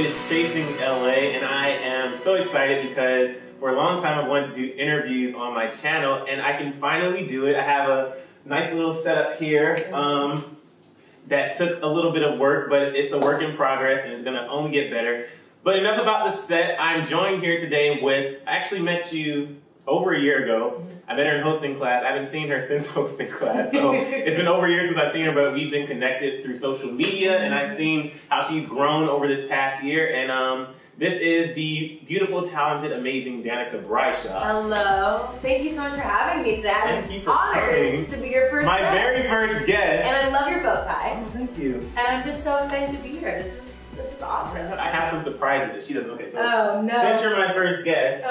is Chasing L.A. and I am so excited because for a long time I've wanted to do interviews on my channel and I can finally do it. I have a nice little setup here that took a little bit of work, but it's a work in progress and it's going to only get better. But enough about the set. I'm joined here today with, I actually met you over a year ago. I met her in hosting class. I haven't seen her since hosting class, so it's been over a year since I've seen her, but we've been connected through social media, and I've seen how she's grown over this past year, and this is the beautiful, talented, amazing Danika Brysha. Hello. Thank you so much for having me today. Thank you for honored coming. to be your first My guest. very first guest. And I love your bow tie. Oh, thank you. And I'm just so excited to be here. This is awesome. I have some surprises that she doesn't. Okay, so oh, no. since you're my first guest.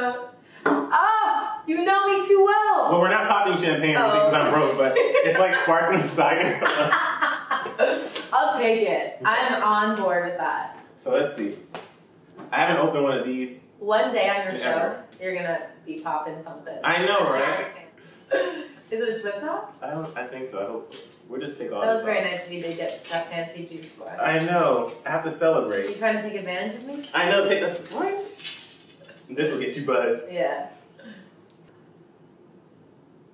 Oh, you know me too well. Well, we're not popping champagne because I'm broke, but it's like sparkling cider. I'll take it. I'm on board with that. So let's see. I haven't opened one of these. One day on your show, you're gonna be popping something. I know, right? Is it a twist top? I think so. I hope. We'll just take all That this was very off. nice of you to get that fancy juice for. I know. I have to Are you celebrate. trying to take advantage of me? I know. Take that. What? This will get you buzzed. Yeah.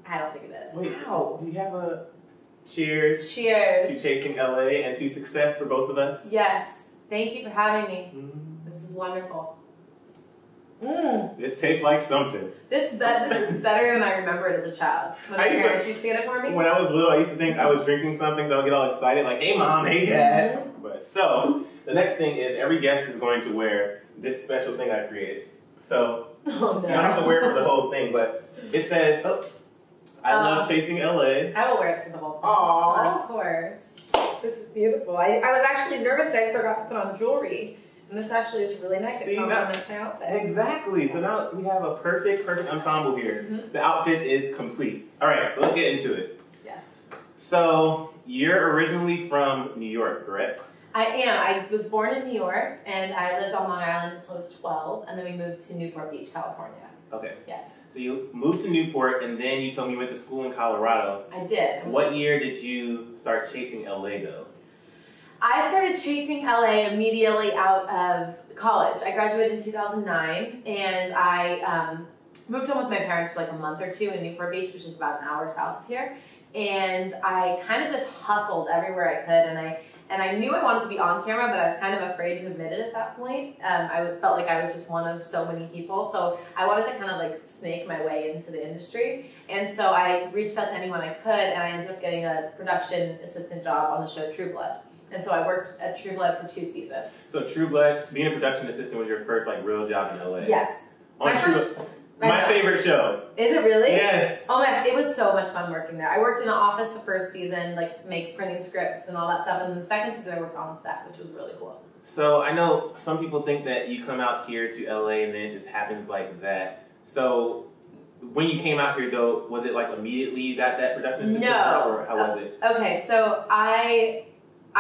I don't think it is. Wait, Ow. do you have a cheers? Cheers. To Chasing L.A. and to success for both of us? Yes. Thank you for having me. Mm. This is wonderful. Mmm. This tastes like something. This is better than I remember it as a child. When my parents used to get it for me. When I was little, I used to think I was drinking something, so I would get all excited, like, hey mom, hey dad. But so the next thing is every guest is going to wear this special thing I created. So Oh no. you don't have to wear it for the whole thing, but it says, oh, I love Chasing L.A. I will wear it for the whole thing. Aww. Of course. This is beautiful. I was actually nervous that I forgot to put on jewelry. And this actually is really nice. It complements my outfit. Exactly. So now we have a perfect ensemble here. The outfit is complete. All right, so let's get into it. Yes. So you're originally from New York, correct? I am. I was born in New York, and I lived on Long Island until I was 12, and then we moved to Newport Beach, California. Okay. Yes. So you moved to Newport, and then you told me you went to school in Colorado. I did. What year did you start chasing LA, though? I started chasing LA immediately out of college. I graduated in 2009, and I moved home with my parents for like a month or two in Newport Beach, which is about an hour south of here. And I kind of just hustled everywhere I could, and I knew I wanted to be on camera, but I was kind of afraid to admit it at that point. I felt like I was just one of so many people, so I wanted to kind of like snake my way into the industry. And so I reached out to anyone I could, and I ended up getting a production assistant job on the show True Blood. And so I worked at True Blood for 2 seasons. So True Blood, being a production assistant was your first like real job in LA? Yes. My favorite show. Is it really? Yes. Oh my gosh, it was so much fun working there. I worked in the office the first season, like printing scripts and all that stuff. And then the second season I worked on set, which was really cool. So I know some people think that you come out here to LA and then it just happens like that. So when you came out here though, was it like immediately you got that production assistant job, or how was it? Okay, so I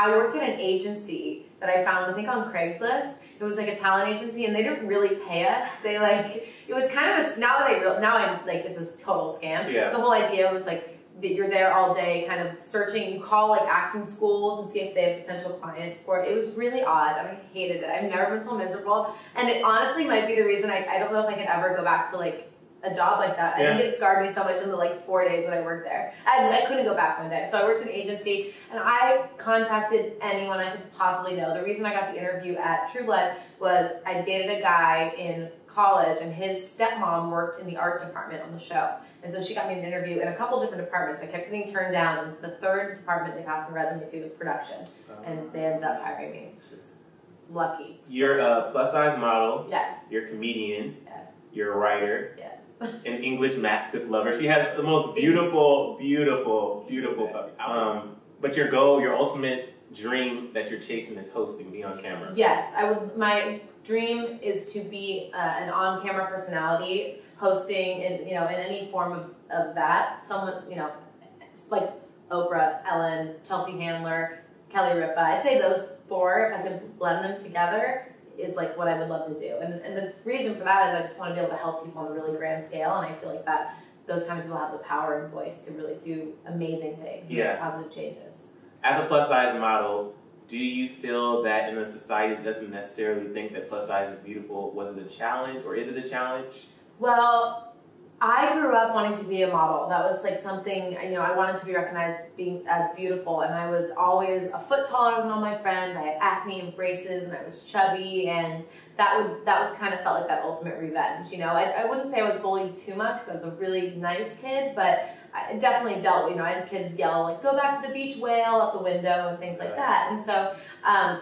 worked at an agency that I found, I think on Craigslist. It was like a talent agency, and they didn't really pay us. They it was kind of now I'm like, it's a total scam. Yeah. The whole idea was like that you're there all day kind of searching. You call like acting schools and see if they have potential clients for it. It was really odd, and I hated it. I've never been so miserable, and it honestly might be the reason I don't know if I could ever go back to like a job like that. Yeah. I think it scarred me so much in the like 4 days that I worked there. I couldn't go back one day. So I worked in an agency, and I contacted anyone I could possibly know. The reason I got the interview at True Blood was I dated a guy in college, and his stepmom worked in the art department on the show. And so she got me an interview in a couple different departments. I kept getting turned down, and the third department they passed my resume to was production. And they ended up hiring me, which was lucky. You're a plus size model. Yes. You're a comedian. Yes. You're a writer. Yes. An English Mastiff lover. She has the most beautiful, beautiful, beautiful puppy. But your goal, your ultimate dream that you're chasing is hosting, be on camera. Yes, my dream is to be an on-camera personality, hosting in any form of that. Someone like Oprah, Ellen, Chelsea Handler, Kelly Ripa. I'd say those four, if I could blend them together, is like what I would love to do. And the reason for that is I just want to be able to help people on a really grand scale, and I feel like that those kind of people have the power and voice to really do amazing things and make positive changes. As a plus size model, do you feel that in a society that doesn't necessarily think that plus size is beautiful, was it a challenge or is it a challenge? Well, I grew up wanting to be a model. That was like something, you know, I wanted to be recognized being as beautiful, and I was always a foot taller than all my friends. I had acne and braces, and I was chubby, and that was kind of felt like that ultimate revenge, you know. I wouldn't say I was bullied too much because I was a really nice kid, but I definitely dealt with, you know, I had kids yell like, go back to the beach whale out the window and things like that. And so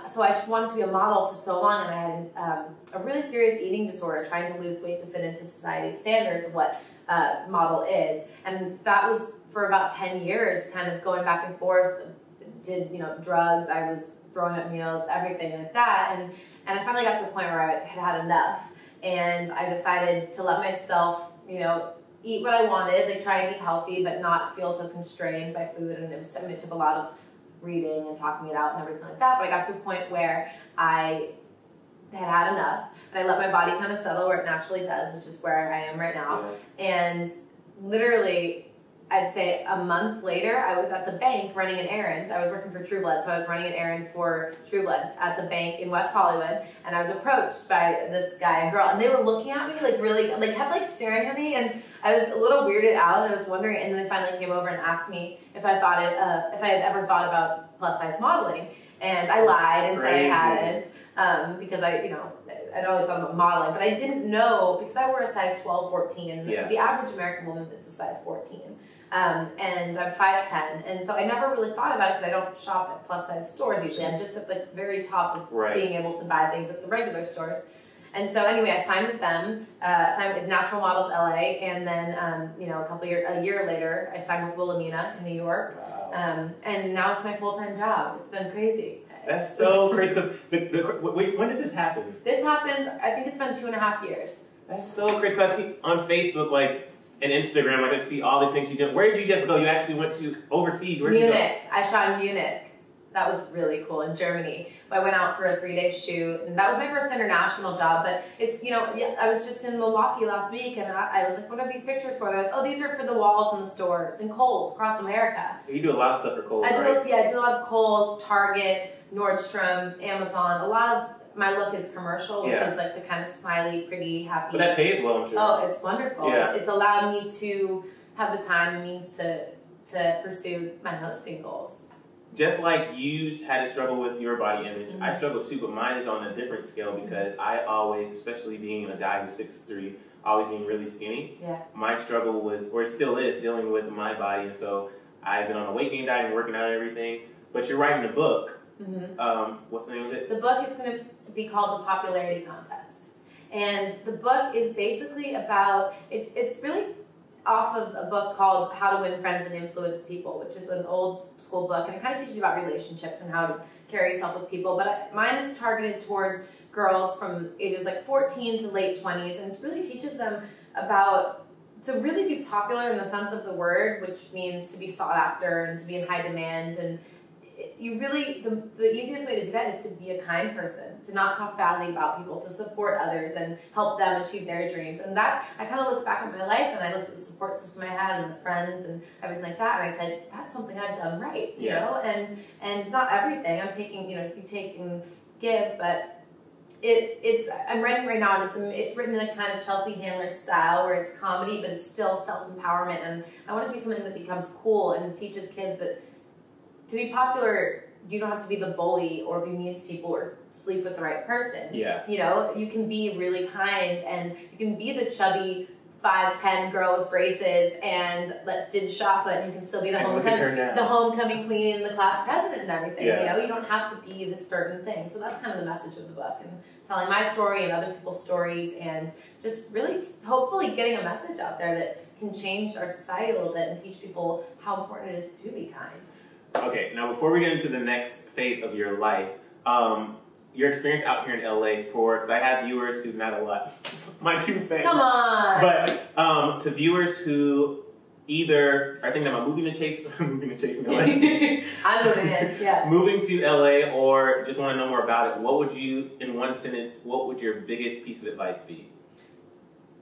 so I wanted to be a model for so long, and I had a really serious eating disorder, trying to lose weight to fit into society's standards of what model is. And that was for about 10 years, kind of going back and forth, did, you know, drugs, I was throwing up meals, everything like that. And I finally got to a point where I had had enough, and I decided to let myself, you know, eat what I wanted, like try and eat healthy, but not feel so constrained by food. And it took a lot of reading and talking it out and everything like that. But I got to a point where I had enough, and I let my body kind of settle where it naturally does, which is where I am right now. Yeah. And literally, I'd say a month later, I was at the bank running an errand. I was working for True Blood, so I was running an errand for True Blood at the bank in West Hollywood, and I was approached by this guy and girl, and they were looking at me like really, like kept like staring at me, and I was a little weirded out, and I was wondering, and then they finally came over and asked me if I had ever thought about plus size modeling, and I lied and said I hadn't, because I'd always thought about modeling, but I didn't know, because I wore a size 12, 14, yeah. The average American woman is a size 14. And I'm 5'10", and so I never really thought about it because I don't shop at plus size stores usually. I'm just at the very top of being able to buy things at the regular stores. And so anyway, I signed with them, signed with Natural Models L.A., and then a year later, I signed with Wilhelmina in New York. Wow. And now it's my full-time job. It's been crazy. That's so crazy. Because when did this happen? This happened, I think it's been 2.5 years. That's so crazy. I've seen on Facebook, like, and Instagram, like I see all these things you did. Where did you just go? You actually went to overseas. Where did you go? Munich. I shot in Munich. That was really cool, in Germany. I went out for a 3-day shoot, and that was my first international job. But it's, you know, I was just in Milwaukee last week, and I was like, what are these pictures for? They're like, oh, these are for the walls in the stores, in Kohl's across America. You do a lot of stuff for Kohl's, right? I do a lot of Kohl's, Target, Nordstrom, Amazon. A lot of my look is commercial, which is like the kind of smiley, pretty, happy. But that pays well, I'm sure. Oh, it's wonderful. Yeah. It's allowed me to have the time and means to pursue my hosting goals. Just like you had to struggle with your body image, I struggle too, but mine is on a different scale because I always, especially being a guy who's 6'3", always being really skinny, my struggle was, or it still is, dealing with my body. And so I've been on a weight gain diet and working out and everything. But you're writing a book. What's the name of it? The book is going to be called The Popularity Contest. And the book is basically about, it's really off of a book called How to Win Friends and Influence People, which is an old school book, and it kind of teaches you about relationships and how to carry yourself with people. But mine is targeted towards girls from ages like 14 to late 20s, and it really teaches them about to really be popular in the sense of the word, which means to be sought after and to be in high demand. And you really, the easiest way to do that is to be a kind person, to not talk badly about people, to support others and help them achieve their dreams. And that, I kind of looked back at my life and I looked at the support system I had and the friends and everything like that, and I said, that's something I've done right, you know? And not everything, I'm taking, you take and give, but I'm writing right now, and it's written in a kind of Chelsea Handler style where it's comedy, but it's still self-empowerment, and I want it to be something that becomes cool and teaches kids that to be popular, you don't have to be the bully or be mean to people or sleep with the right person. Yeah. You know, you can be really kind, and you can be the chubby 5'10" girl with braces and that did shop, but you can still be the homecoming queen and the class president and everything. Yeah. You know, you don't have to be this certain thing. So that's kind of the message of the book, and telling my story and other people's stories, and just really hopefully getting a message out there that can change our society a little bit and teach people how important it is to be kind. Okay, now before we get into the next phase of your life, your experience out here in LA because I have viewers who, not a lot, my 2 fans. Come on! But to viewers who either are thinking about moving to Chasing LA. I'm moving in, yeah. Moving to LA, or just want to know more about it, what would you, in one sentence, what would your biggest piece of advice be?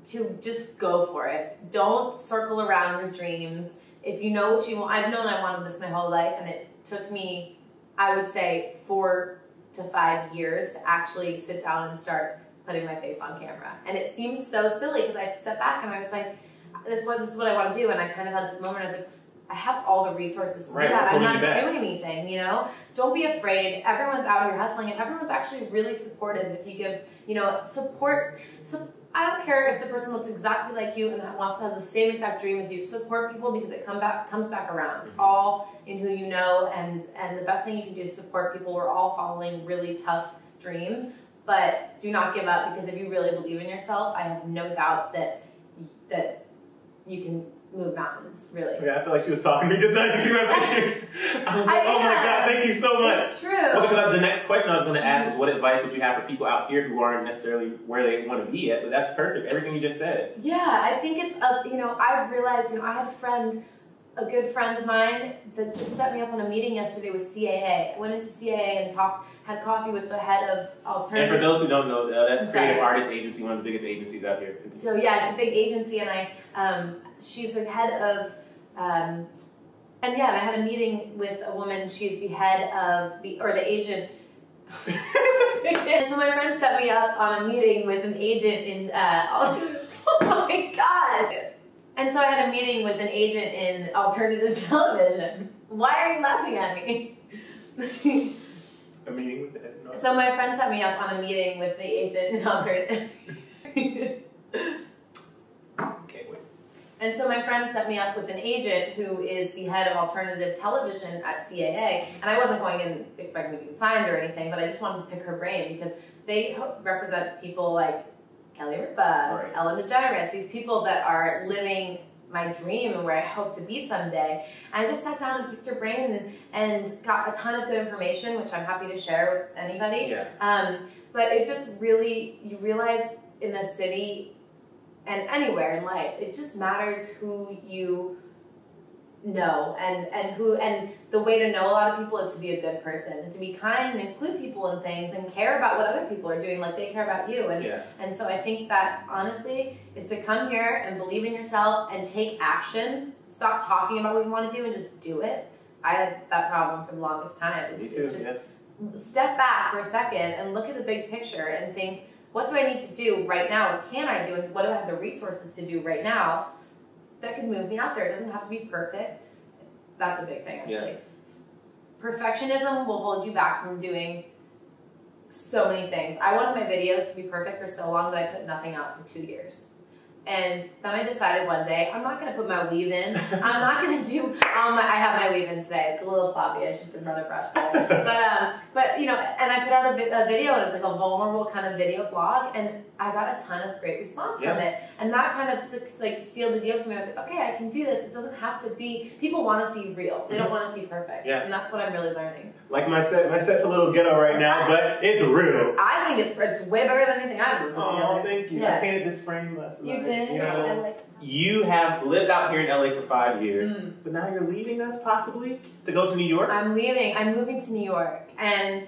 To just go for it. Don't circle around your dreams. If you know what you want, I've known I wanted this my whole life, and it took me, I would say 4 to 5 years to actually sit down and start putting my face on camera. And it seemed so silly because I stepped back and I was like, this is what I want to do. And I kind of had this moment, I was like, I have all the resources to do that. I'm not doing anything, you know? Don't be afraid. Everyone's out here hustling and everyone's actually really supportive if you give, you know, support. So I don't care if the person looks exactly like you and has the same exact dream as you. Support people because it comes back around. It's all in who you know, and the best thing you can do is support people. We're all following really tough dreams, but do not give up, because if you really believe in yourself, I have no doubt that you can move mountains, really. Yeah, I feel like she was talking to me just now. You see my pictures? I was like, oh my God, thank you so much. It's true. Well, because the next question I was going to ask is, what advice would you have for people out here who aren't necessarily where they want to be yet? But that's perfect. Everything you just said. Yeah, I think it's, you know, I've realized, you know, I had a good friend of mine that just set me up on a meeting yesterday with CAA. I went into CAA and had coffee with the head of alternative. And for those who don't know, that's Creative Artists Agency, one of the biggest agencies out here. So yeah, it's a big agency, and she's the head of, and yeah, and I had a meeting with a woman. She's the head of the agent. And so my friend set me up on a meeting with an agent in, oh my God. And so I had a meeting with an agent in alternative television. Why are you laughing at me? A meeting with the head? No. So my friend set me up on a meeting with the agent in alternative. And so my friend set me up with an agent who is the head of alternative television at CAA. And I wasn't going in expecting to get signed or anything, but I just wanted to pick her brain because they represent people like Kelly Ripa, Ellen DeGeneres, these people that are living my dream and where I hope to be someday. And I just sat down and picked her brain and got a ton of good information, which I'm happy to share with anybody. Yeah. But it just really, you realize in the city and anywhere in life, it just matters who you know, and the way to know a lot of people is to be a good person and to be kind and include people in things and care about what other people are doing like they care about you. And so I think that honestly is to come here and believe in yourself and take action. Stop talking about what you want to do and just do it. I had that problem for the longest time. It's just step back for a second and look at the big picture and think, what do I need to do right now? What can I do? And what do I have the resources to do right now that could move me out there? It doesn't have to be perfect. That's a big thing, actually. Yeah. Perfectionism will hold you back from doing so many things. I wanted my videos to be perfect for so long that I put nothing out for 2 years. And then I decided one day, I'm not going to put my weave in. I'm not going to do I have my weave in today. It's a little sloppy. I should run a brush there. But you know, and I put out a video, and it's like a vulnerable kind of video blog, and I got a ton of great response from it. And that kind of like sealed the deal for me. I was like, okay, I can do this. It doesn't have to be, people want to see real. They don't want to see perfect. Yeah. And that's what I'm really learning. Like my set's a little ghetto right now, but it's real. I think it's way better than anything I've ever put together. Oh, thank you. Yeah. I painted this frame last night. You did? You know, I like that. You have lived out here in LA for 5 years, but now you're leaving us possibly to go to New York? I'm leaving. I'm moving to New York. And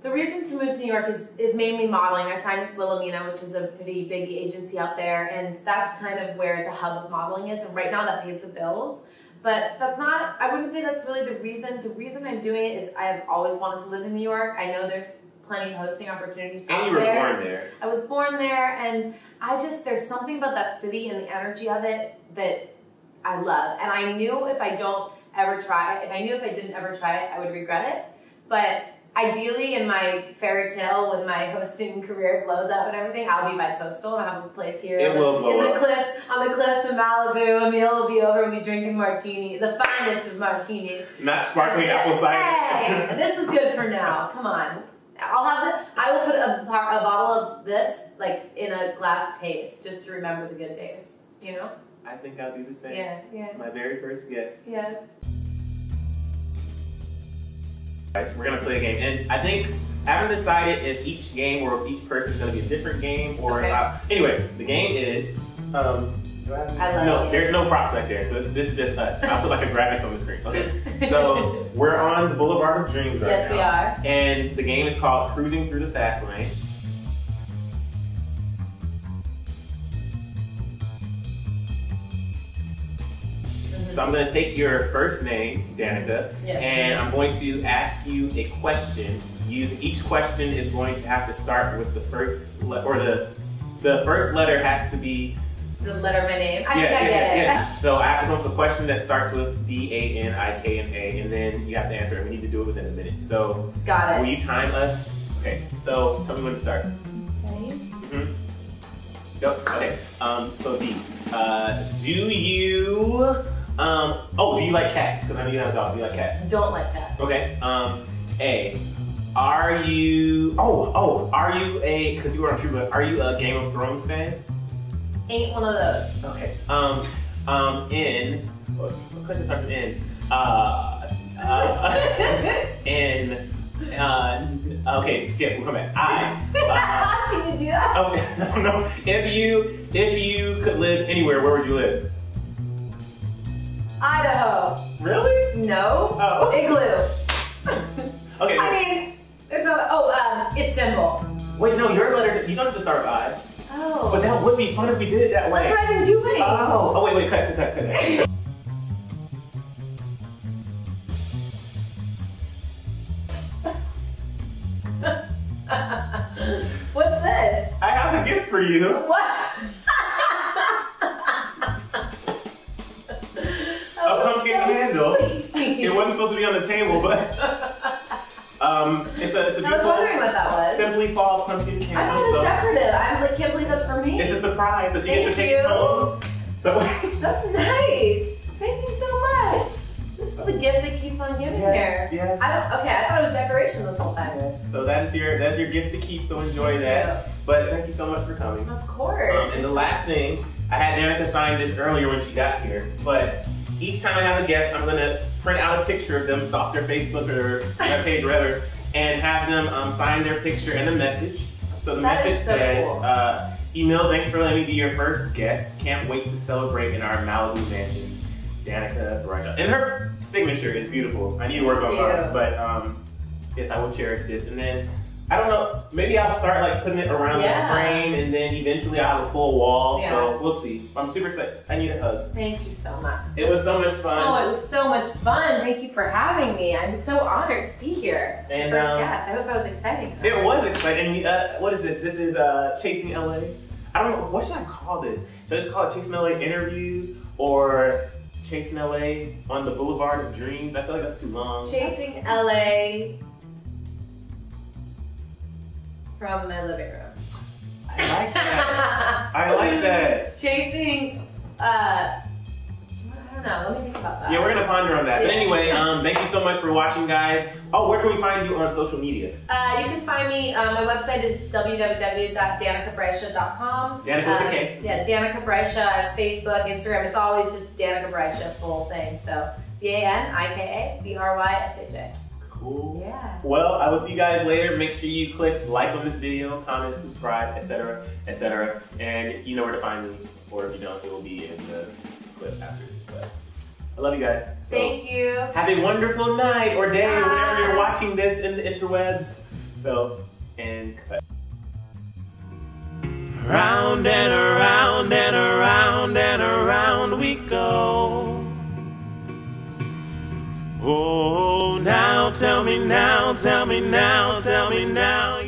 the reason to move to New York is mainly modeling. I signed with Wilhelmina, which is a pretty big agency out there, and that's kind of where the hub of modeling is. And right now that pays the bills. But that's not, I wouldn't say that's really the reason. The reason I'm doing it is I have always wanted to live in New York. I know there's plenty of hosting opportunities out there. And you were born there. I was born there, and there's something about that city and the energy of it that I love. And I knew if I didn't ever try it, I would regret it. But ideally, in my fairy tale, when my hosting career blows up and everything, I'll be bi-coastal and I'll have a place here on the cliffs in Malibu. Emile will be over and be drinking martini, the finest of martinis. Not sparkling apple cider. Hey, this is good for now. Come on. I will put a bottle of this like in a glass case just to remember the good days. You know? I think I'll do the same. Yeah, yeah. My very first guest. Yes. We're gonna play a game, and I think I haven't decided if each game or if each person is gonna be a different game or anyway. The game is there's no props back there, so this is just us. I'll put like a graphics on the screen. Okay, so we're on the Boulevard of Dreams right now. Yes, we are. And the game is called Cruising Through the Fast Lane. So I'm going to take your first name, Danika, yes. and I'm going to ask you a question. Each question is going to have to start with the first, or the first letter has to be the letter of my name. I get it. So I have to come up with a question that starts with D-A-N-I-K-N-A, and then you have to answer it. We need to do it within a minute. So got it. Will you time us? Okay. So tell me when to start. Okay. Yep. Okay. So D. Do you? Do you like cats? Because I know you have a dog. Do you like cats? Don't like cats. Okay. A. Are you? Are you a? Because you were on True Blood. Are you a Game of Thrones fan? Ain't one of those. Okay. N. What question starts with N? N. Okay, skip. We'll come back. I. Can you do that? Okay. No. If you could live anywhere, where would you live? Idaho. Really? No. Oh. Igloo. Okay. I mean, there's no. Istanbul. Wait, no. Your letter. You don't have to start with I. Oh. But that would be fun if we did it that way. That's what I've been doing. Oh. Wait. Cut. What's this? I have a gift for you. What? A pumpkin candle. It wasn't supposed to be on the table, but it's a beautiful. I was wondering what that was. Simply Fall pumpkin candle. I thought it was decorative. I can't believe that's for me. It's a surprise, so she Thank gets to take it home. So that's nice. Thank you so much. This is the gift that keeps on giving here. Yes. I thought it was decoration this whole time. Yes. So that's your gift to keep. So enjoy that. But thank you so much for coming. Of course. And the last thing, I had Danika sign this earlier when she got here, but each time I have a guest, I'm gonna print out a picture of them off their Facebook or webpage or whatever, and have them sign their picture and a message. So the message says, cool. Emile, thanks for letting me be your first guest. Can't wait to celebrate in our Malibu mansion. Danika Brysha. And her signature is beautiful. I need to work on mine, but yes, I will cherish this. And then, I don't know, maybe I'll start like putting it around the frame, and then eventually I'll have a full wall. Yeah. So we'll see. I'm super excited. I need a hug. Thank you so much. It was so much fun. Oh, it was so much fun. Thank you for having me. I'm so honored to be here. And first guest. I hope I was exciting enough. It was exciting. What is this? This is Chasing L.A. I don't know. What should I call this? Should I just call it Chasing L.A. Interviews or Chasing L.A. on the Boulevard of Dreams? I feel like that's too long. Chasing L.A. from my living room. I like that. I like that. Chasing, I don't know, let me think about that. Yeah, we're gonna ponder on that. But anyway, thank you so much for watching, guys. Oh, where can we find you on social media? You can find me, my website is www.danikabrisha.com. Danika with a K. Yeah, Danika Brysha, Facebook, Instagram, it's always just Danika Brysha, full thing. So, DANIKABRYSHA. Cool. Yeah. Well, I will see you guys later. Make sure you click like on this video, comment, subscribe, etc., etc. And you know where to find me, or if you don't, it will be in the clip after this. But I love you guys. So thank you. Have a wonderful night or day, Bye. whenever you're watching this in the interwebs. So, and cut. Round and around and around and around we go. Oh, now tell me now, tell me now, tell me now.